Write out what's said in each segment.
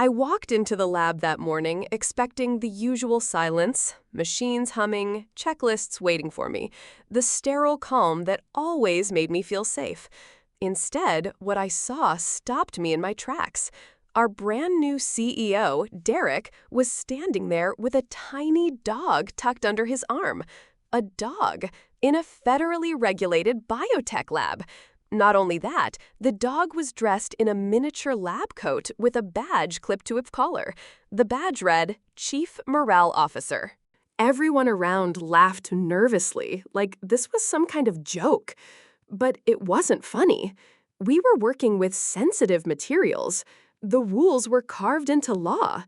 I walked into the lab that morning expecting the usual silence, machines humming, checklists waiting for me, the sterile calm that always made me feel safe. Instead, what I saw stopped me in my tracks. Our brand new CEO, Derek, was standing there with a tiny dog tucked under his arm. A dog in a federally regulated biotech lab. Not only that, the dog was dressed in a miniature lab coat with a badge clipped to its collar. The badge read, Chief Morale Officer. Everyone around laughed nervously, like this was some kind of joke. But it wasn't funny. We were working with sensitive materials. The rules were carved into law.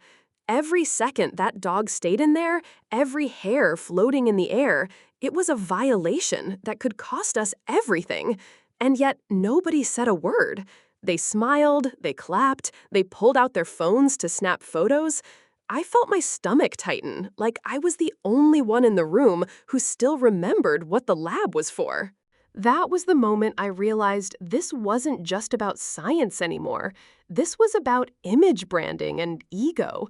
Every second that dog stayed in there, every hair floating in the air, it was a violation that could cost us everything. And yet, nobody said a word. They smiled, they clapped, they pulled out their phones to snap photos. I felt my stomach tighten, like I was the only one in the room who still remembered what the lab was for. That was the moment I realized this wasn't just about science anymore. This was about image branding and ego.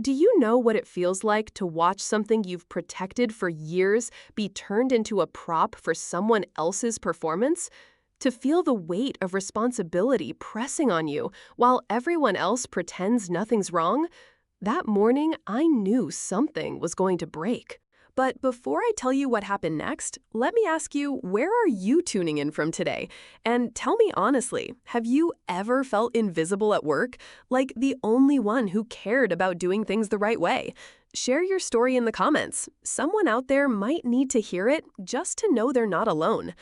Do you know what it feels like to watch something you've protected for years be turned into a prop for someone else's performance? To feel the weight of responsibility pressing on you while everyone else pretends nothing's wrong? That morning, I knew something was going to break. But before I tell you what happened next, let me ask you, where are you tuning in from today? And tell me honestly, have you ever felt invisible at work? Like the only one who cared about doing things the right way? Share your story in the comments. Someone out there might need to hear it just to know they're not alone.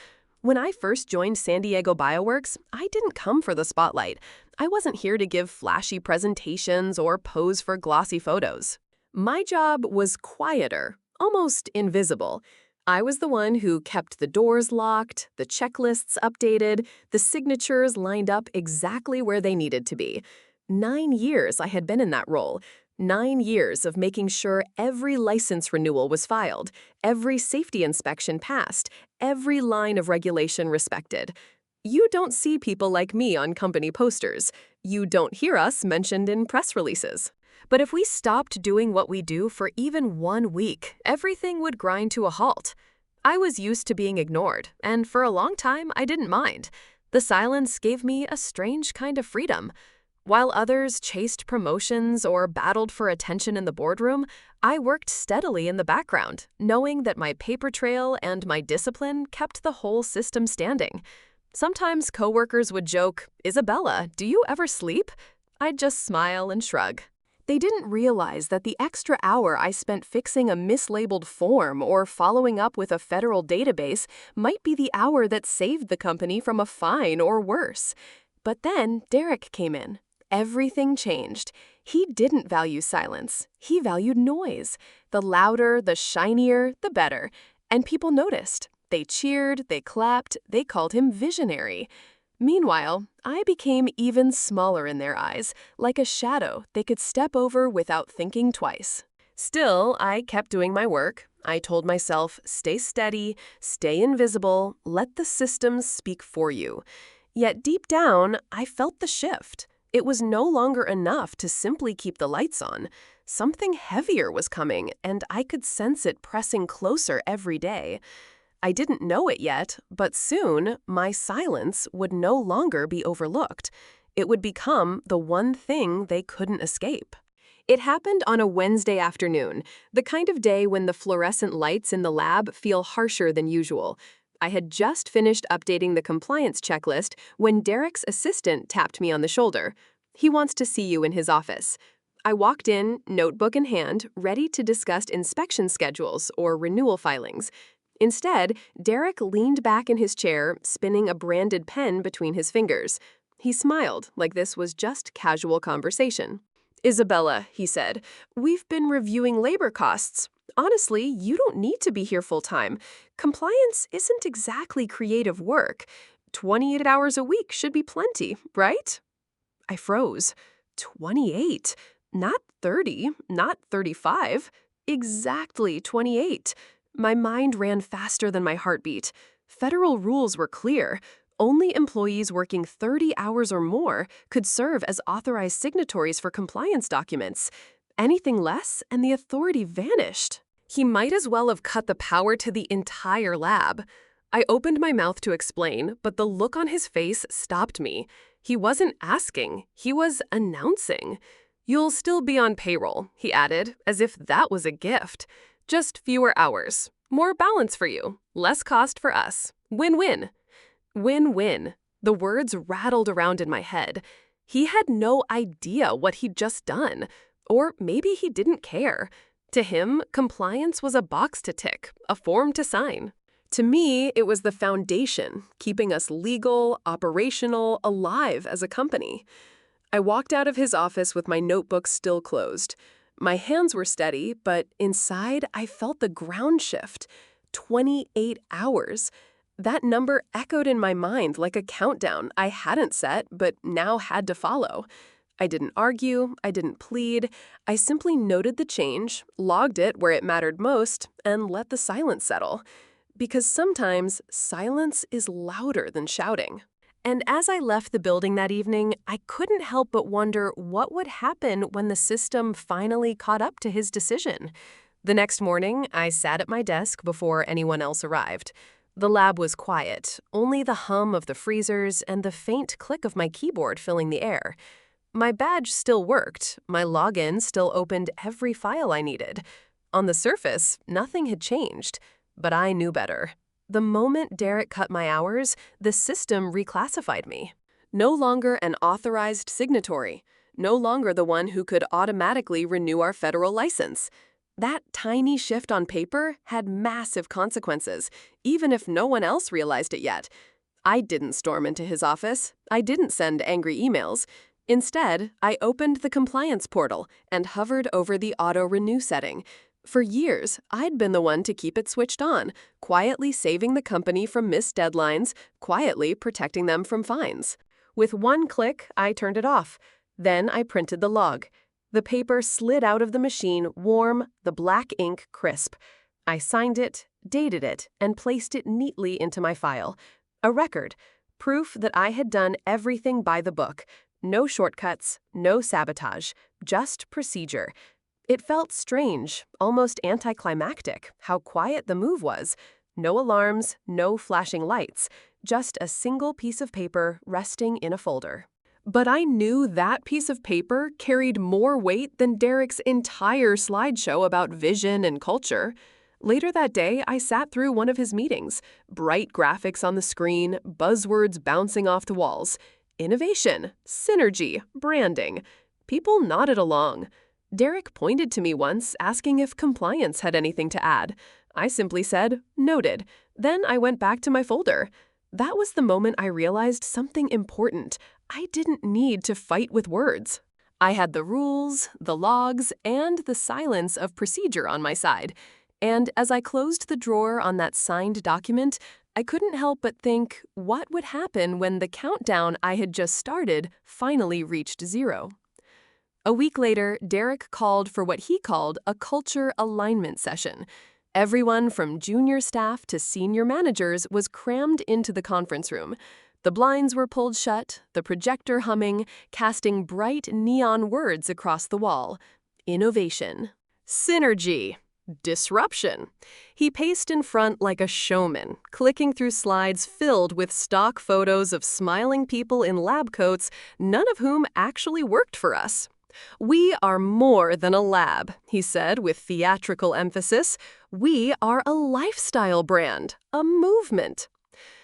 When I first joined San Diego Bioworks, I didn't come for the spotlight. I wasn't here to give flashy presentations or pose for glossy photos. My job was quieter, almost invisible. I was the one who kept the doors locked, the checklists updated, the signatures lined up exactly where they needed to be. 9 years I had been in that role. 9 years of making sure every license renewal was filed, every safety inspection passed, every line of regulation respected. You don't see people like me on company posters. You don't hear us mentioned in press releases. But if we stopped doing what we do for even 1 week, everything would grind to a halt. I was used to being ignored, and for a long time I didn't mind. The silence gave me a strange kind of freedom. While others chased promotions or battled for attention in the boardroom, I worked steadily in the background, knowing that my paper trail and my discipline kept the whole system standing. Sometimes coworkers would joke, "Isabella, do you ever sleep?" I'd just smile and shrug. They didn't realize that the extra hour I spent fixing a mislabeled form or following up with a federal database might be the hour that saved the company from a fine or worse. But then Derek came in. Everything changed. He didn't value silence. He valued noise. The louder, the shinier, the better. And people noticed. They cheered, they clapped, they called him visionary. Meanwhile, I became even smaller in their eyes, like a shadow they could step over without thinking twice. Still, I kept doing my work. I told myself, stay steady, stay invisible, let the systems speak for you. Yet deep down, I felt the shift. It was no longer enough to simply keep the lights on. Something heavier was coming, and I could sense it pressing closer every day. I didn't know it yet, but soon my silence would no longer be overlooked. It would become the one thing they couldn't escape. It happened on a Wednesday afternoon, the kind of day when the fluorescent lights in the lab feel harsher than usual. I had just finished updating the compliance checklist when Derek's assistant tapped me on the shoulder. He wants to see you in his office. I walked in, notebook in hand, ready to discuss inspection schedules or renewal filings. Instead, Derek leaned back in his chair, spinning a branded pen between his fingers. He smiled like this was just casual conversation. "Isabella," he said, "we've been reviewing labor costs. Honestly, you don't need to be here full-time. Compliance isn't exactly creative work. 28 hours a week should be plenty, right?" I froze. 28. Not 30, not 35. Exactly 28. My mind ran faster than my heartbeat. Federal rules were clear. Only employees working 30 hours or more could serve as authorized signatories for compliance documents. Anything less, and the authority vanished. He might as well have cut the power to the entire lab. I opened my mouth to explain, but the look on his face stopped me. He wasn't asking, he was announcing. "You'll still be on payroll," he added, as if that was a gift. "Just fewer hours. More balance for you. Less cost for us. Win-win." Win-win. The words rattled around in my head. He had no idea what he'd just done. Or maybe he didn't care. To him, compliance was a box to tick, a form to sign. To me, it was the foundation, keeping us legal, operational, alive as a company. I walked out of his office with my notebook still closed. My hands were steady, but inside I felt the ground shift. 28 hours. That number echoed in my mind like a countdown I hadn't set, but now had to follow. I didn't argue, I didn't plead, I simply noted the change, logged it where it mattered most, and let the silence settle. Because sometimes silence is louder than shouting. And as I left the building that evening, I couldn't help but wonder what would happen when the system finally caught up to his decision. The next morning, I sat at my desk before anyone else arrived. The lab was quiet, only the hum of the freezers and the faint click of my keyboard filling the air. My badge still worked, my login still opened every file I needed. On the surface, nothing had changed, but I knew better. The moment Derek cut my hours, the system reclassified me. No longer an authorized signatory, no longer the one who could automatically renew our federal license. That tiny shift on paper had massive consequences, even if no one else realized it yet. I didn't storm into his office. I didn't send angry emails. Instead, I opened the compliance portal and hovered over the auto-renew setting. For years, I'd been the one to keep it switched on, quietly saving the company from missed deadlines, quietly protecting them from fines. With one click, I turned it off. Then I printed the log. The paper slid out of the machine warm, the black ink crisp. I signed it, dated it, and placed it neatly into my file. A record, proof that I had done everything by the book. No shortcuts, no sabotage, just procedure. It felt strange, almost anticlimactic, how quiet the move was. No alarms, no flashing lights, just a single piece of paper resting in a folder. But I knew that piece of paper carried more weight than Derek's entire slideshow about vision and culture. Later that day, I sat through one of his meetings. Bright graphics on the screen, buzzwords bouncing off the walls. Innovation, synergy, branding. People nodded along. Derek pointed to me once, asking if compliance had anything to add. I simply said, "Noted." Then I went back to my folder. That was the moment I realized something important. I didn't need to fight with words. I had the rules, the logs, and the silence of procedure on my side. And as I closed the drawer on that signed document, I couldn't help but think, what would happen when the countdown I had just started finally reached zero? A week later, Derek called for what he called a culture alignment session. Everyone from junior staff to senior managers was crammed into the conference room. The blinds were pulled shut, the projector humming, casting bright neon words across the wall. Innovation. Synergy. Disruption. He paced in front like a showman, clicking through slides filled with stock photos of smiling people in lab coats, none of whom actually worked for us. "We are more than a lab," he said with theatrical emphasis. "We are a lifestyle brand, a movement."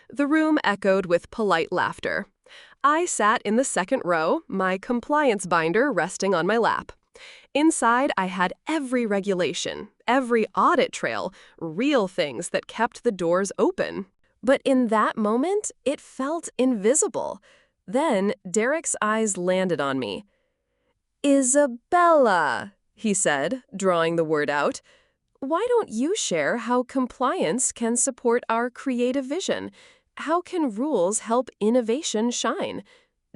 The room echoed with polite laughter. I sat in the second row, my compliance binder resting on my lap. Inside, I had every regulation, every audit trail, real things that kept the doors open. But in that moment, it felt invisible. Then Derek's eyes landed on me. "Isabella," he said, drawing the word out. "Why don't you share how compliance can support our creative vision? How can rules help innovation shine?"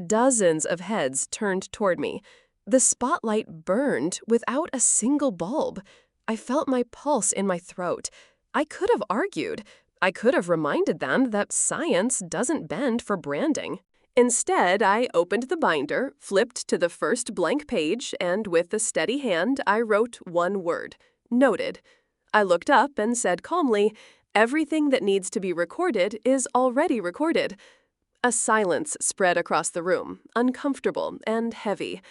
Dozens of heads turned toward me. The spotlight burned without a single bulb. I felt my pulse in my throat. I could have argued. I could have reminded them that science doesn't bend for branding. Instead, I opened the binder, flipped to the first blank page, and with a steady hand, I wrote one word: noted. I looked up and said calmly, "Everything that needs to be recorded is already recorded." A silence spread across the room, uncomfortable and heavy.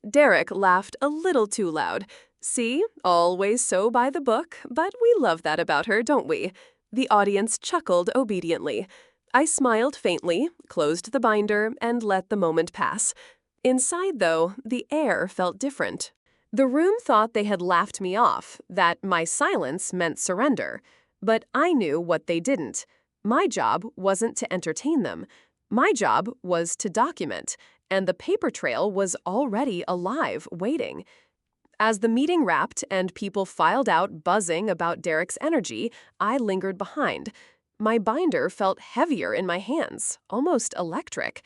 Derek laughed a little too loud. "See, always so by the book, but we love that about her, don't we?" The audience chuckled obediently. I smiled faintly, closed the binder, and let the moment pass. Inside, though, the air felt different. The room thought they had laughed me off, that my silence meant surrender. But I knew what they didn't. My job wasn't to entertain them. My job was to document, and the paper trail was already alive, waiting. As the meeting wrapped and people filed out buzzing about Derek's energy, I lingered behind. My binder felt heavier in my hands, almost electric.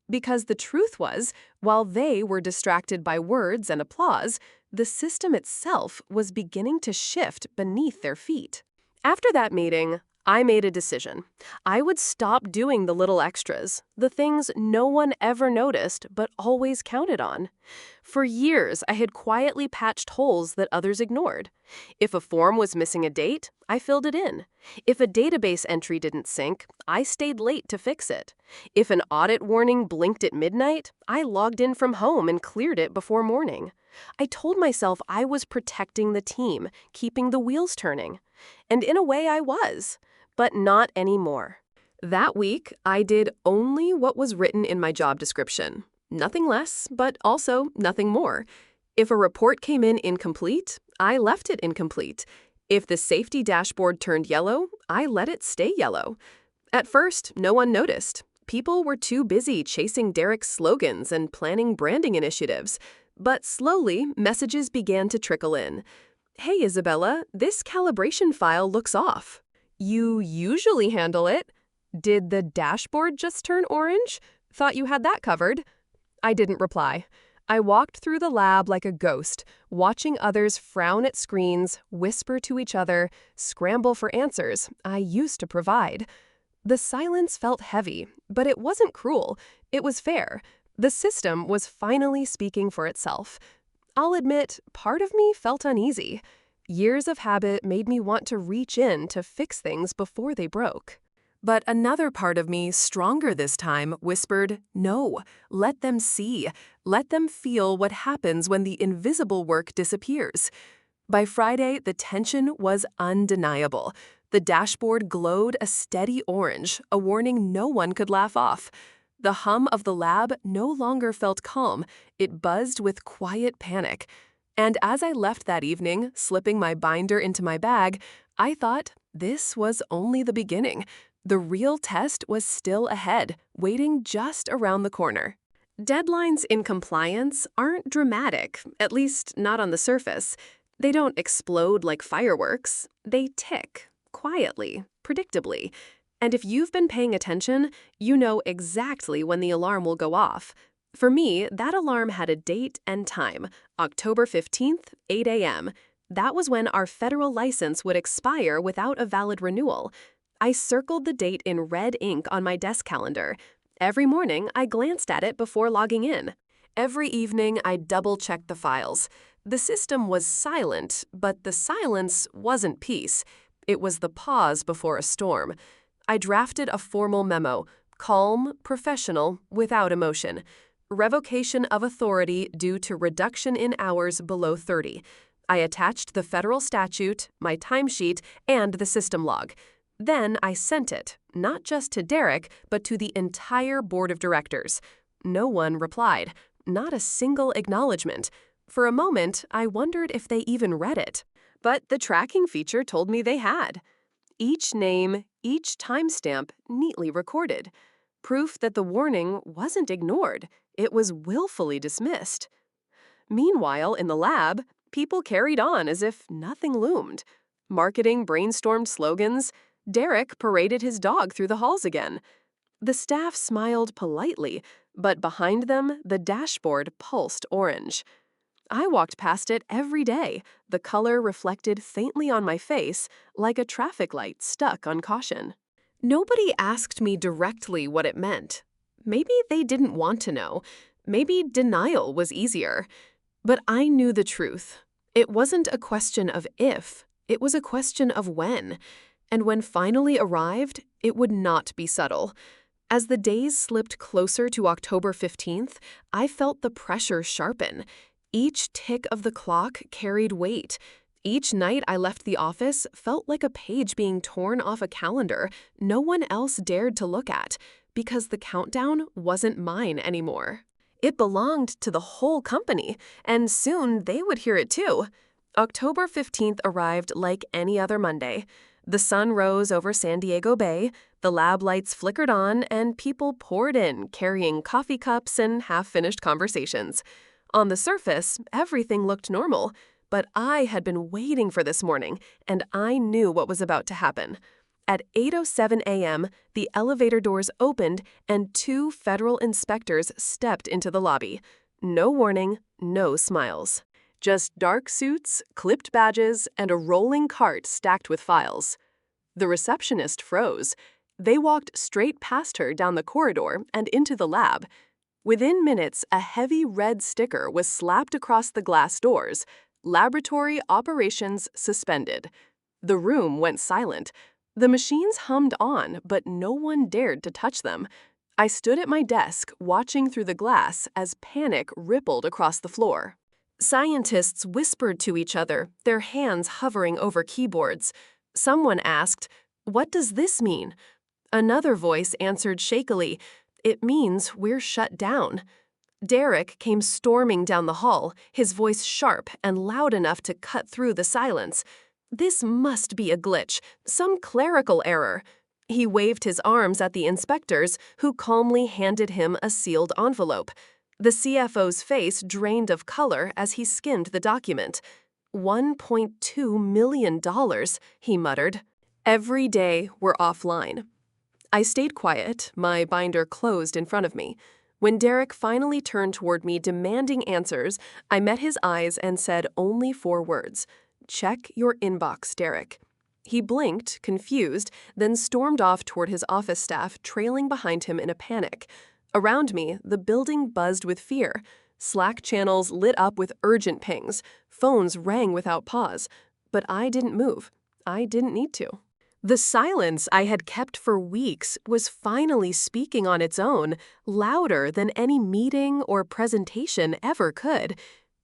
Because the truth was, while they were distracted by words and applause, the system itself was beginning to shift beneath their feet. After that meeting, I made a decision. I would stop doing the little extras, the things no one ever noticed but always counted on. For years, I had quietly patched holes that others ignored. If a form was missing a date, I filled it in. If a database entry didn't sync, I stayed late to fix it. If an audit warning blinked at midnight, I logged in from home and cleared it before morning. I told myself I was protecting the team, keeping the wheels turning. And in a way I was, but not anymore. That week, I did only what was written in my job description. Nothing less, but also nothing more. If a report came in incomplete, I left it incomplete. If the safety dashboard turned yellow, I let it stay yellow. At first, no one noticed. People were too busy chasing Derek's slogans and planning branding initiatives. But slowly, messages began to trickle in. "Hey, Isabella, this calibration file looks off." "You usually handle it." "Did the dashboard just turn orange? Thought you had that covered." I didn't reply. I walked through the lab like a ghost, watching others frown at screens, whisper to each other, scramble for answers I used to provide. The silence felt heavy, but it wasn't cruel. It was fair. The system was finally speaking for itself. I'll admit, part of me felt uneasy. Years of habit made me want to reach in to fix things before they broke. But another part of me, stronger this time, whispered, "No, let them see. Let them feel what happens when the invisible work disappears." By Friday, the tension was undeniable. The dashboard glowed a steady orange, a warning no one could laugh off. The hum of the lab no longer felt calm. It buzzed with quiet panic. And as I left that evening, slipping my binder into my bag, I thought this was only the beginning. The real test was still ahead, waiting just around the corner. Deadlines in compliance aren't dramatic, at least not on the surface. They don't explode like fireworks. They tick, quietly, predictably. And if you've been paying attention, you know exactly when the alarm will go off. For me, that alarm had a date and time, October 15th, 8 a.m. That was when our federal license would expire without a valid renewal. I circled the date in red ink on my desk calendar. Every morning, I glanced at it before logging in. Every evening, I double-checked the files. The system was silent, but the silence wasn't peace. It was the pause before a storm. I drafted a formal memo, calm, professional, without emotion. Revocation of authority due to reduction in hours below 30. I attached the federal statute, my timesheet, and the system log. Then I sent it, not just to Derek, but to the entire board of directors. No one replied, not a single acknowledgement. For a moment, I wondered if they even read it. But the tracking feature told me they had. Each name, each timestamp neatly recorded. Proof that the warning wasn't ignored. It was willfully dismissed. Meanwhile, in the lab, people carried on as if nothing loomed. Marketing brainstormed slogans. Derek paraded his dog through the halls again. The staff smiled politely, but behind them, the dashboard pulsed orange. I walked past it every day, the color reflected faintly on my face, like a traffic light stuck on caution. Nobody asked me directly what it meant. Maybe they didn't want to know. Maybe denial was easier. But I knew the truth. It wasn't a question of if, it was a question of when. And when finally arrived, it would not be subtle. As the days slipped closer to October 15th, I felt the pressure sharpen. Each tick of the clock carried weight. Each night I left the office felt like a page being torn off a calendar no one else dared to look at, because the countdown wasn't mine anymore. It belonged to the whole company, and soon they would hear it too. October 15th arrived like any other Monday. The sun rose over San Diego Bay, the lab lights flickered on, and people poured in, carrying coffee cups and half-finished conversations. On the surface, everything looked normal, but I had been waiting for this morning, and I knew what was about to happen. At 8:07 a.m., the elevator doors opened and 2 federal inspectors stepped into the lobby. No warning, no smiles. Just dark suits, clipped badges, and a rolling cart stacked with files. The receptionist froze. They walked straight past her down the corridor and into the lab. Within minutes, a heavy red sticker was slapped across the glass doors. Laboratory operations suspended. The room went silent. The machines hummed on, but no one dared to touch them. I stood at my desk, watching through the glass as panic rippled across the floor. Scientists whispered to each other, their hands hovering over keyboards. Someone asked, "What does this mean?" Another voice answered shakily, "It means we're shut down." Derek came storming down the hall, his voice sharp and loud enough to cut through the silence. This must be a glitch, some clerical error. He waved his arms at the inspectors, who calmly handed him a sealed envelope. The CFO's face drained of color as he skimmed the document. $1.2 million, he muttered. Every day we're offline. I stayed quiet, my binder closed in front of me. When Derek finally turned toward me demanding answers, I met his eyes and said only 4 words. "Check your inbox, Derek." He blinked, confused, then stormed off toward his office staff, trailing behind him in a panic. Around me, the building buzzed with fear. Slack channels lit up with urgent pings. Phones rang without pause. But I didn't move. I didn't need to. The silence I had kept for weeks was finally speaking on its own, louder than any meeting or presentation ever could.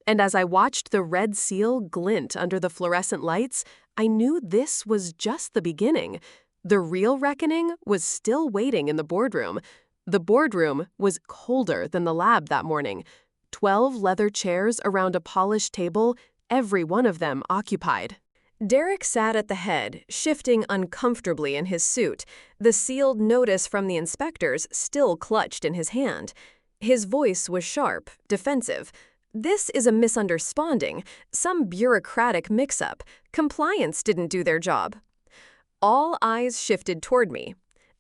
And as I watched the red seal glint under the fluorescent lights, I knew this was just the beginning. The real reckoning was still waiting in the boardroom. The boardroom was colder than the lab that morning. 12 leather chairs around a polished table, every one of them occupied. Derek sat at the head, shifting uncomfortably in his suit, the sealed notice from the inspectors still clutched in his hand. His voice was sharp, defensive. "This is a misunderstanding, some bureaucratic mix-up. Compliance didn't do their job." All eyes shifted toward me.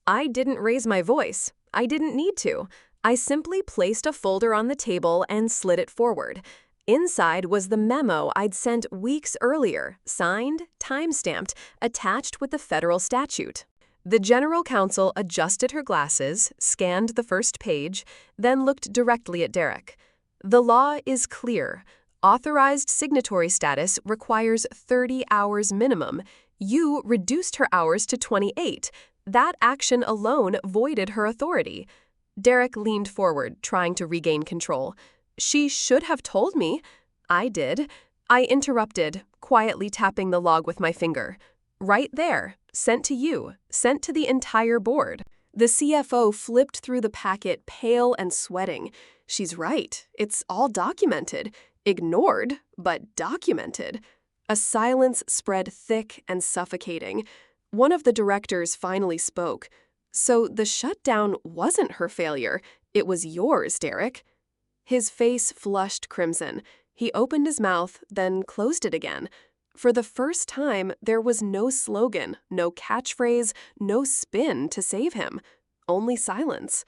I didn't raise my voice. I didn't need to. I simply placed a folder on the table and slid it forward. Inside was the memo I'd sent weeks earlier, signed, time-stamped, attached with the federal statute. The general counsel adjusted her glasses, scanned the first page, then looked directly at Derek. "The law is clear. Authorized signatory status requires 30 hours minimum. You reduced her hours to 28. That action alone voided her authority." Derek leaned forward, trying to regain control. "She should have told me." I did. I interrupted, quietly tapping the log with my finger. "Right there. Sent to you. Sent to the entire board." The CFO flipped through the packet, pale and sweating. "She's right. It's all documented. Ignored, but documented." A silence spread thick and suffocating. One of the directors finally spoke. "So the shutdown wasn't her failure. It was yours, Derek." His face flushed crimson. He opened his mouth, then closed it again. For the first time, there was no slogan, no catchphrase, no spin to save him. Only silence.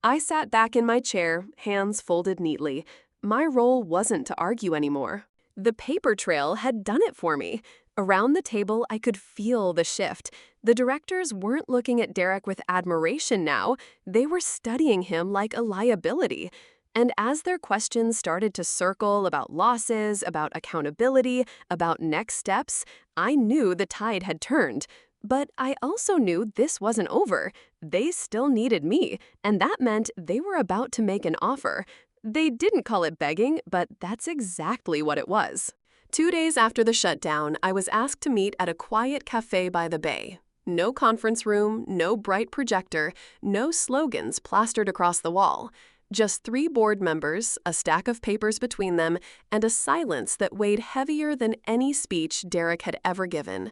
I sat back in my chair, hands folded neatly. My role wasn't to argue anymore. The paper trail had done it for me. Around the table, I could feel the shift. The directors weren't looking at Derek with admiration now. They were studying him like a liability. And as their questions started to circle about losses, about accountability, about next steps, I knew the tide had turned. But I also knew this wasn't over. They still needed me, and that meant they were about to make an offer. They didn't call it begging, but that's exactly what it was. 2 days after the shutdown, I was asked to meet at a quiet cafe by the bay. No conference room, no bright projector, no slogans plastered across the wall. Just 3 board members, a stack of papers between them, and a silence that weighed heavier than any speech Derek had ever given.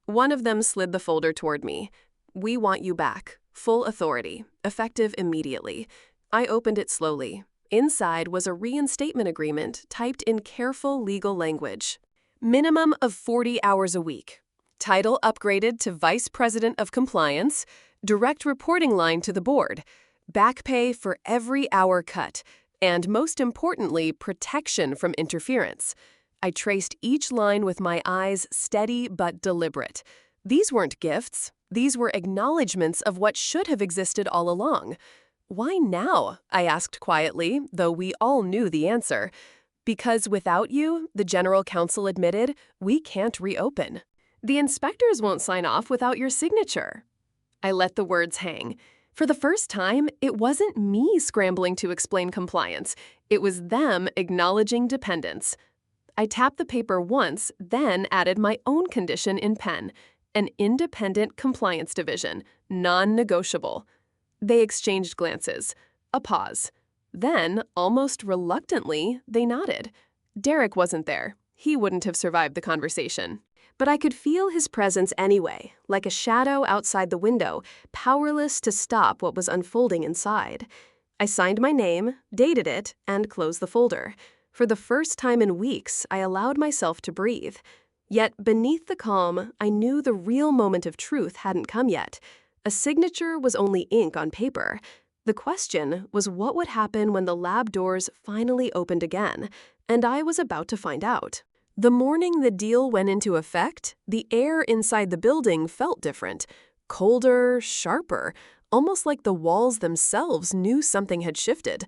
One of them slid the folder toward me. "We want you back. Full authority. Effective immediately." I opened it slowly. Inside was a reinstatement agreement typed in careful legal language. Minimum of 40 hours a week. Title upgraded to Vice President of Compliance. Direct reporting line to the board. Back pay for every hour cut. And most importantly, protection from interference. I traced each line with my eyes, steady but deliberate. These weren't gifts. These were acknowledgments of what should have existed all along. "Why now?" I asked quietly, though we all knew the answer. "Because without you," the general counsel admitted, "we can't reopen. The inspectors won't sign off without your signature." I let the words hang. For the first time, it wasn't me scrambling to explain compliance. It was them acknowledging dependence. I tapped the paper once, then added my own condition in pen. An independent compliance division, non-negotiable. They exchanged glances. A pause. Then, almost reluctantly, they nodded. Derek wasn't there. He wouldn't have survived the conversation. But I could feel his presence anyway, like a shadow outside the window, powerless to stop what was unfolding inside. I signed my name, dated it, and closed the folder. For the first time in weeks, I allowed myself to breathe. Yet beneath the calm, I knew the real moment of truth hadn't come yet. A signature was only ink on paper. The question was what would happen when the lab doors finally opened again, and I was about to find out. The morning the deal went into effect, the air inside the building felt different. Colder, sharper, almost like the walls themselves knew something had shifted.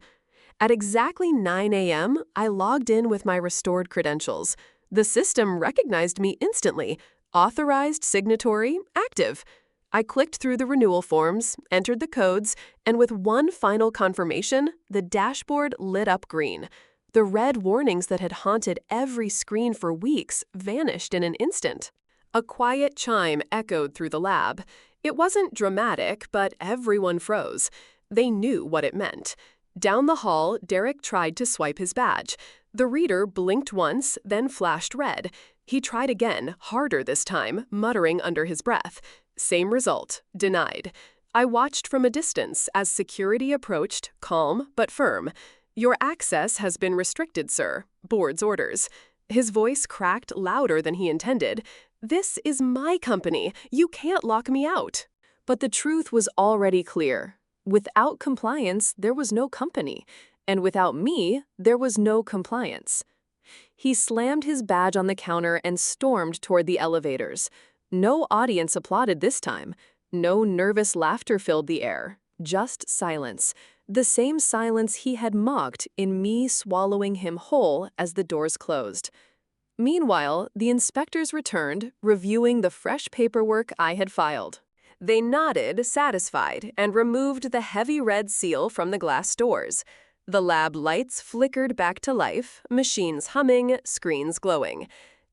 At exactly 9 a.m., I logged in with my restored credentials. The system recognized me instantly. Authorized signatory, active. I clicked through the renewal forms, entered the codes, and with one final confirmation, the dashboard lit up green. The red warnings that had haunted every screen for weeks vanished in an instant. A quiet chime echoed through the lab. It wasn't dramatic, but everyone froze. They knew what it meant. Down the hall, Derek tried to swipe his badge. The reader blinked once, then flashed red. He tried again, harder this time, muttering under his breath. Same result, denied. I watched from a distance as security approached, calm but firm. "Your access has been restricted, sir. Board's orders." His voice cracked louder than he intended. "This is my company. You can't lock me out." But the truth was already clear. Without compliance, there was no company. And without me, there was no compliance. He slammed his badge on the counter and stormed toward the elevators. No audience applauded this time. No nervous laughter filled the air. Just silence. The same silence he had mocked in me swallowing him whole as the doors closed. Meanwhile, the inspectors returned, reviewing the fresh paperwork I had filed. They nodded, satisfied, and removed the heavy red seal from the glass doors. The lab lights flickered back to life, machines humming, screens glowing.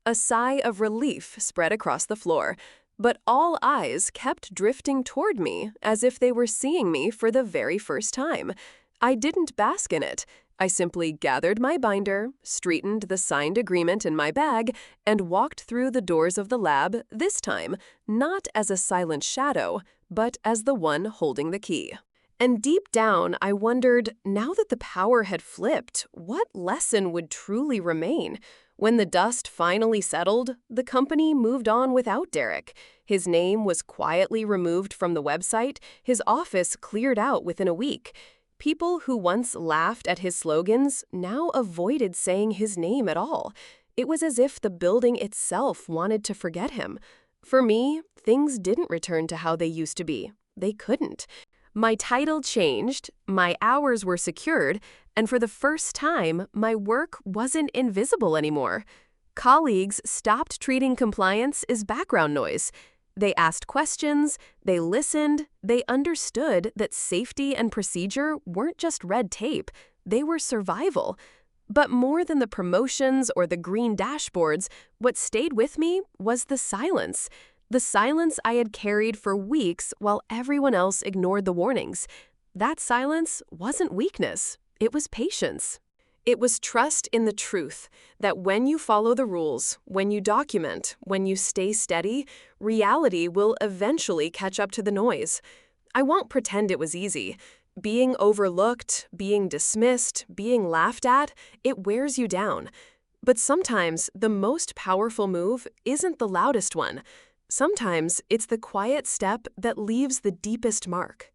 A sigh of relief spread across the floor, but all eyes kept drifting toward me as if they were seeing me for the very first time. I didn't bask in it. I simply gathered my binder, straightened the signed agreement in my bag, and walked through the doors of the lab, this time, not as a silent shadow, but as the one holding the key. And deep down, I wondered, now that the power had flipped, what lesson would truly remain? When the dust finally settled, the company moved on without Derek. His name was quietly removed from the website, his office cleared out within a week. People who once laughed at his slogans now avoided saying his name at all. It was as if the building itself wanted to forget him. For me, things didn't return to how they used to be. They couldn't. My title changed, my hours were secured, and for the first time, my work wasn't invisible anymore. Colleagues stopped treating compliance as background noise. They asked questions, they listened, they understood that safety and procedure weren't just red tape, they were survival. But more than the promotions or the green dashboards, what stayed with me was the silence. The silence I had carried for weeks while everyone else ignored the warnings. That silence wasn't weakness, it was patience. It was trust in the truth that when you follow the rules, when you document, when you stay steady, reality will eventually catch up to the noise. I won't pretend it was easy. Being overlooked, being dismissed, being laughed at, it wears you down. But sometimes the most powerful move isn't the loudest one. Sometimes it's the quiet step that leaves the deepest mark.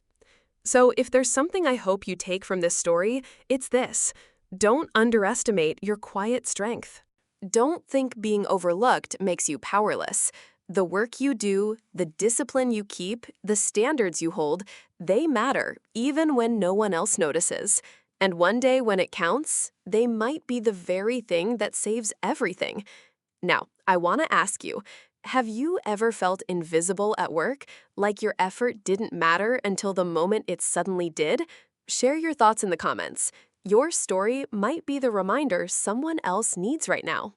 So if there's something I hope you take from this story, it's this. Don't underestimate your quiet strength. Don't think being overlooked makes you powerless. The work you do, the discipline you keep, the standards you hold, they matter even when no one else notices. And one day when it counts, they might be the very thing that saves everything. Now, I want to ask you, have you ever felt invisible at work, like your effort didn't matter until the moment it suddenly did? Share your thoughts in the comments. Your story might be the reminder someone else needs right now.